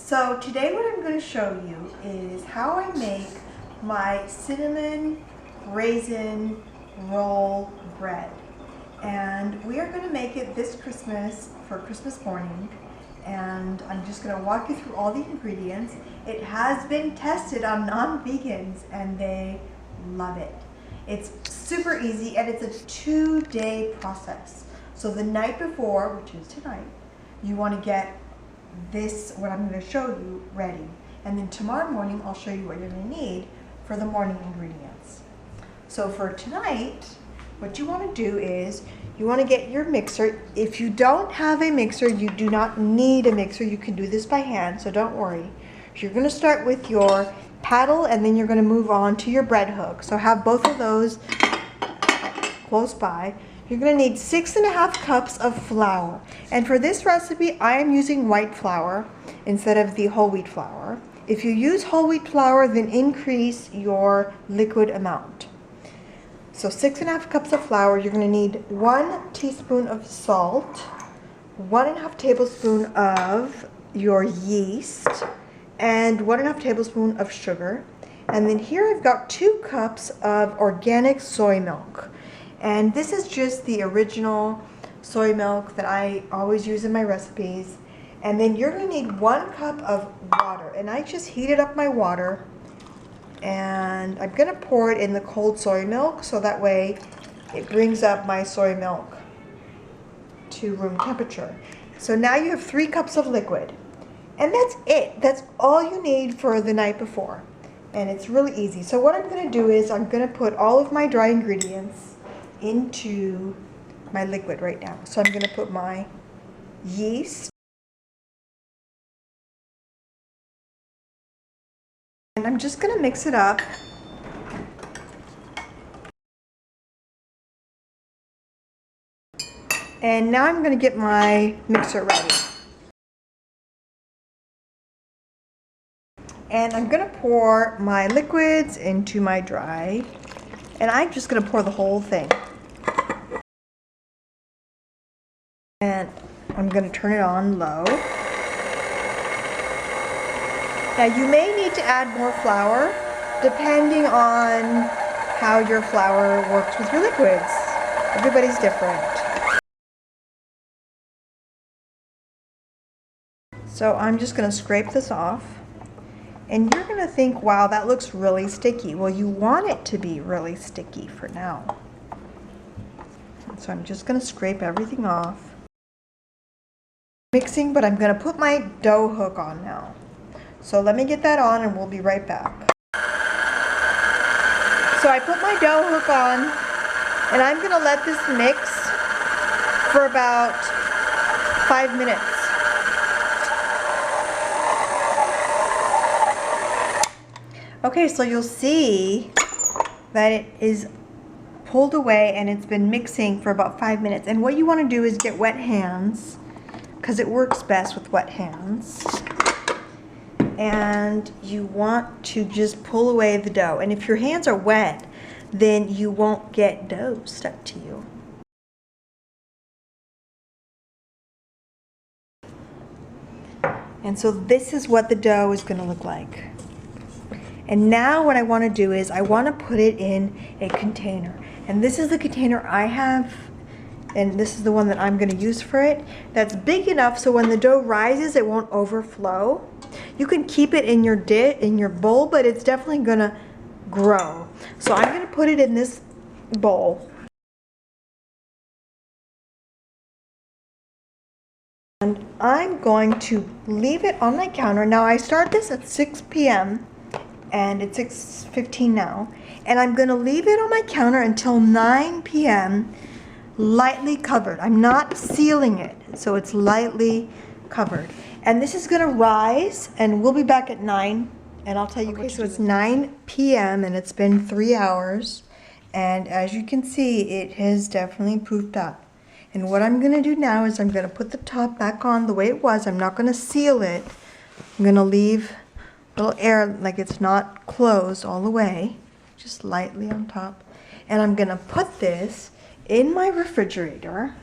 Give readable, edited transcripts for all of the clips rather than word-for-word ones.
So today what I'm going to show you is how I make my cinnamon raisin roll bread. And we are going to make it this Christmas for Christmas morning. And I'm just going to walk you through all the ingredients. It has been tested on non-vegans and they love it. It's super easy and it's a 2-day process. So the night before, which is tonight, you want to get this, what I'm going to show you, ready. And then tomorrow morning I'll show you what you're going to need for the morning ingredients. So for tonight, what you want to do is you want to get your mixer. If you don't have a mixer, you do not need a mixer. You can do this by hand, so don't worry. You're going to start with your paddle and then you're going to move on to your bread hook. So have both of those close by. You're going to need 6.5 cups of flour. And for this recipe, I am using white flour instead of the whole wheat flour. If you use whole wheat flour, then increase your liquid amount. So 6.5 cups of flour. You're going to need 1 teaspoon of salt, 1.5 tablespoon of your yeast, and 1.5 tablespoon of sugar. And then here I've got 2 cups of organic soy milk. And this is just the original soy milk that I always use in my recipes. And then you're going to need 1 cup of water. And I just heated up my water. And I'm going to pour it in the cold soy milk so that way it brings up my soy milk to room temperature. So now you have 3 cups of liquid. And that's it. That's all you need for the night before. And it's really easy. So what I'm going to do is I'm going to put all of my dry ingredients into my liquid right now. So I'm going to put my yeast. And I'm just going to mix it up. And now I'm going to get my mixer ready. And I'm going to pour my liquids into my dry. And I'm just going to pour the whole thing. And I'm going to turn it on low. Now you may need to add more flour depending on how your flour works with your liquids. Everybody's different. So I'm just going to scrape this off. And you're going to think, wow, that looks really sticky. Well, you want it to be really sticky for now. So I'm just going to scrape everything off. Mixing, but I'm going to put my dough hook on now. So let me get that on and we'll be right back. So I put my dough hook on and I'm going to let this mix for about 5 minutes. Okay, so you'll see that it is pulled away and it's been mixing for about 5 minutes. And what you want to do is get wet hands, because it works best with wet hands. And you want to just pull away the dough. And if your hands are wet, then you won't get dough stuck to you. And so this is what the dough is going to look like. And now what I want to do is I want to put it in a container. And this is the container I have. And this is the one that I'm going to use for it. That's big enough so when the dough rises, it won't overflow. You can keep it in your bowl, but it's definitely going to grow. So I'm going to put it in this bowl. And I'm going to leave it on my counter. Now I start this at 6 p.m. and it's 6:15 now. And I'm going to leave it on my counter until 9 p.m. lightly covered. I'm not sealing it, so it's lightly covered. And this is going to rise, and we'll be back at 9, and I'll tell you. Okay, so it's 9 p.m. and it's been 3 hours, and as you can see, it has definitely poofed up. And what I'm going to do now is I'm going to put the top back on the way it was. I'm not going to seal it. I'm going to leave a little air, like it's not closed all the way, just lightly on top. And I'm going to put this in my refrigerator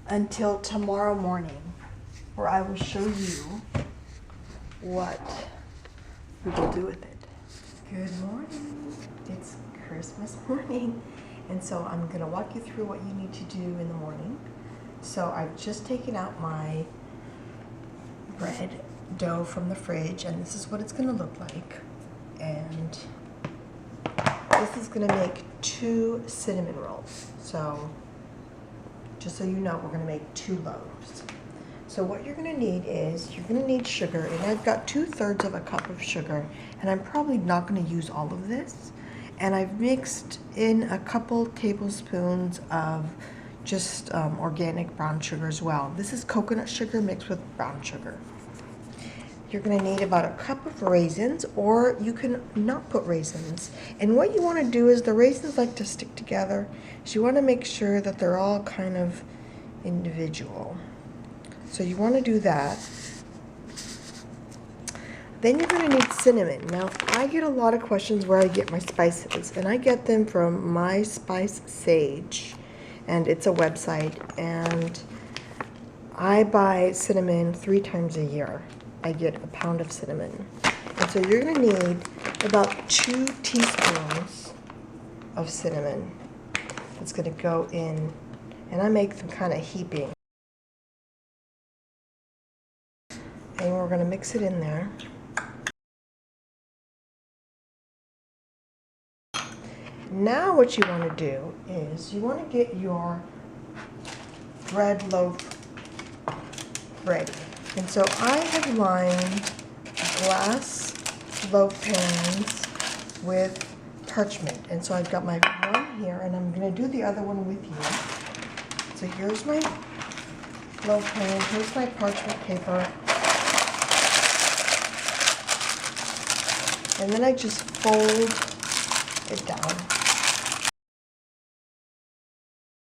until tomorrow morning. where I will show you what we will do with it. Good morning. It's Christmas morning. And so I'm going to walk you through what you need to do in the morning. So I've just taken out my bread dough from the fridge, and this is what it's going to look like. And this is going to make 2 cinnamon rolls. So just so you know, we're going to make 2 loaves. So what you're going to need is, you're going to need sugar, and I've got 2/3 of a cup of sugar, and I'm probably not going to use all of this. And I've mixed in a couple tablespoons of just organic brown sugar as well. This is coconut sugar mixed with brown sugar. You're going to need about a cup of raisins, or you can not put raisins. And what you want to do is, the raisins like to stick together, so you want to make sure that they're all kind of individual. So you want to do that. Then you're going to need cinnamon. Now, I get a lot of questions where I get my spices, and I get them from My Spice Sage, and it's a website, and I buy cinnamon 3 times a year. I get a pound of cinnamon. And so you're going to need about 2 teaspoons of cinnamon. It's going to go in, and I make them kind of heaping. And we're going to mix it in there. Now what you want to do is, you want to get your bread loaf ready. And so I have lined glass loaf pans with parchment. And so I've got my one here, and I'm going to do the other one with you. So here's my loaf pan, here's my parchment paper. And then I just fold it down.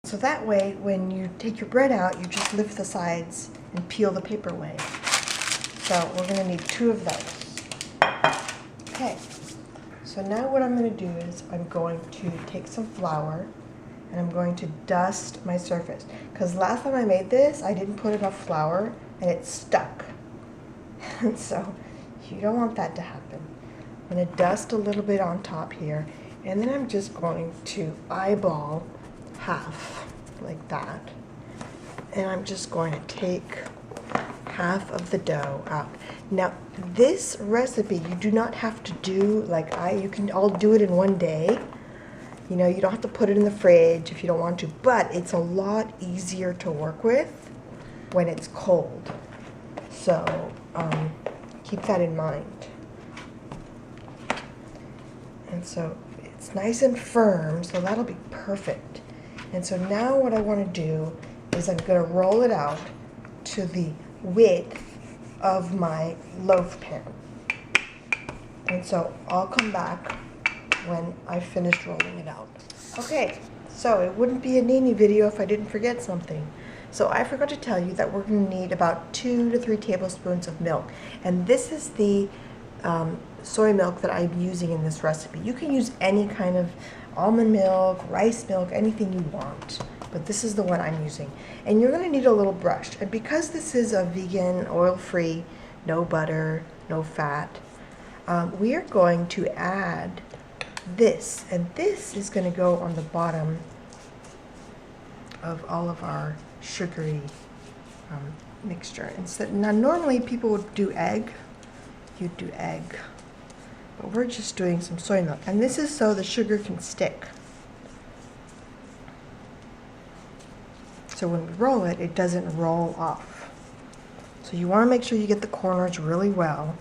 So that way, when you take your bread out, you just lift the sides and peel the paper away. So we're going to need 2 of those. Okay, so now what I'm going to do is, I'm going to take some flour, and I'm going to dust my surface. Because last time I made this, I didn't put enough flour, and it stuck. And so you don't want that to happen. I'm going to dust a little bit on top here, and then I'm just going to eyeball half like that, and I'm just going to take half of the dough out. Now this recipe, you do not have to do like you can all do it in one day. You know, you don't have to put it in the fridge if you don't want to, but it's a lot easier to work with when it's cold. So keep that in mind. And so it's nice and firm, so that'll be perfect. And so now what I want to do is, I'm going to roll it out to the width of my loaf pan. And so I'll come back when I've finished rolling it out. Okay, so it wouldn't be a Nini video if I didn't forget something. So I forgot to tell you that we're going to need about 2 to 3 tablespoons of milk. And this is the soy milk that I'm using in this recipe. You can use any kind of almond milk, rice milk, anything you want, but this is the one I'm using. And you're going to need a little brush. And because this is a vegan, oil-free, no butter, no fat, we are going to add this, and this is going to go on the bottom of all of our sugary mixture. Now normally people would do egg, you'd do egg, but we're just doing some soy milk, and this is so the sugar can stick. So when we roll it, it doesn't roll off. So you want to make sure you get the corners really well.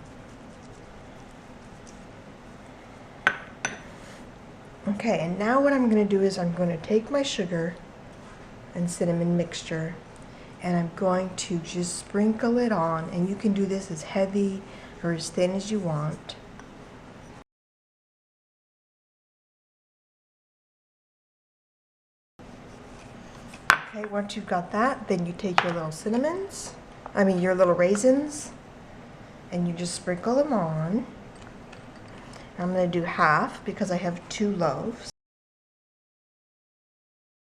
Okay, and now what I'm going to do is, I'm going to take my sugar and cinnamon mixture, and I'm going to just sprinkle it on, and you can do this as heavy or as thin as you want. Okay, once you've got that, then you take your little your little raisins, and you just sprinkle them on. I'm going to do half because I have 2 loaves.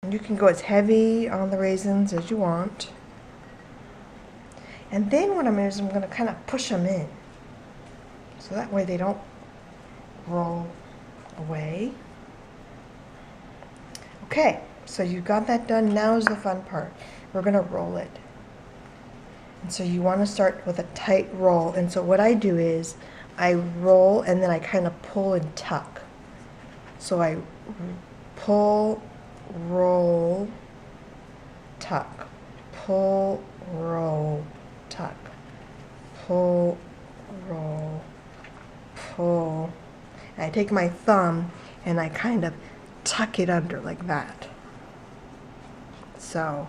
And you can go as heavy on the raisins as you want. And then what I'm going to do is I'm going to kind of push them in. So that way they don't roll away. Okay, so you got that done. Now is the fun part. We're going to roll it. And so you want to start with a tight roll. And so what I do is I roll and then I kind of pull and tuck. So I pull, roll, tuck, pull, roll, tuck, pull, roll, pull. And I take my thumb and I kind of tuck it under like that. So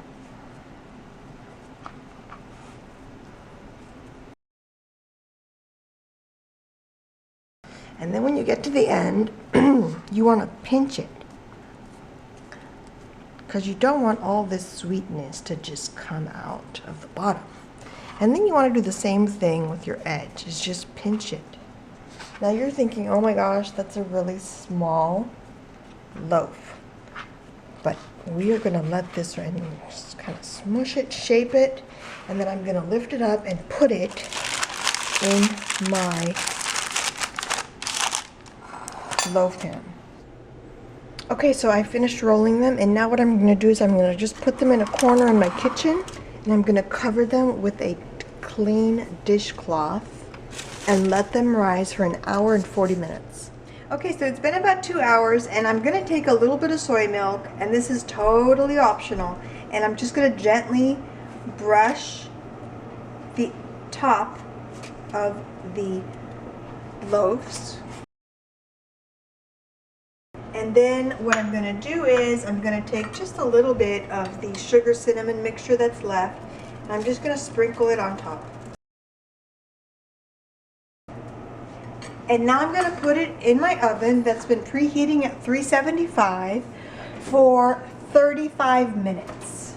and then when you get to the end, you want to pinch it, because you don't want all this sweetness to just come out of the bottom. And then you want to do the same thing with your edge, is just pinch it. Now you're thinking, oh my gosh, that's a really small loaf. But we are going to let this right in, just kind of smush it, shape it, and then I'm going to lift it up and put it in my loaf pan. Okay, so I finished rolling them, and now what I'm going to do is I'm going to just put them in a corner in my kitchen, and I'm going to cover them with a clean dishcloth and let them rise for 1 hour and 40 minutes. Okay, so it's been about 2 hours, and I'm going to take a little bit of soy milk, and this is totally optional, and I'm just going to gently brush the top of the loaves. And then what I'm going to do is I'm going to take just a little bit of the sugar cinnamon mixture that's left, and I'm just going to sprinkle it on top. And now I'm going to put it in my oven that's been preheating at 375 for 35 minutes.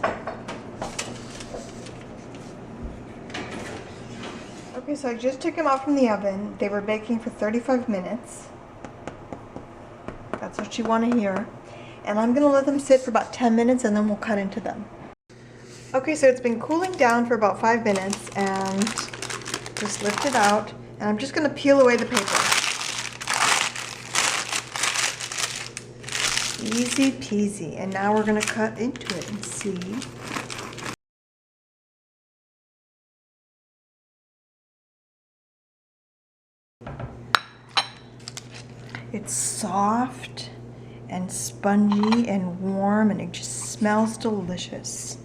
Okay, so I just took them out from the oven. They were baking for 35 minutes. That's what you want to hear. And I'm going to let them sit for about 10 minutes and then we'll cut into them. Okay, so it's been cooling down for about 5 minutes, and just lift it out. And I'm just going to peel away the paper. Easy peasy. And now we're going to cut into it and see. It's soft and spongy and warm, and it just smells delicious.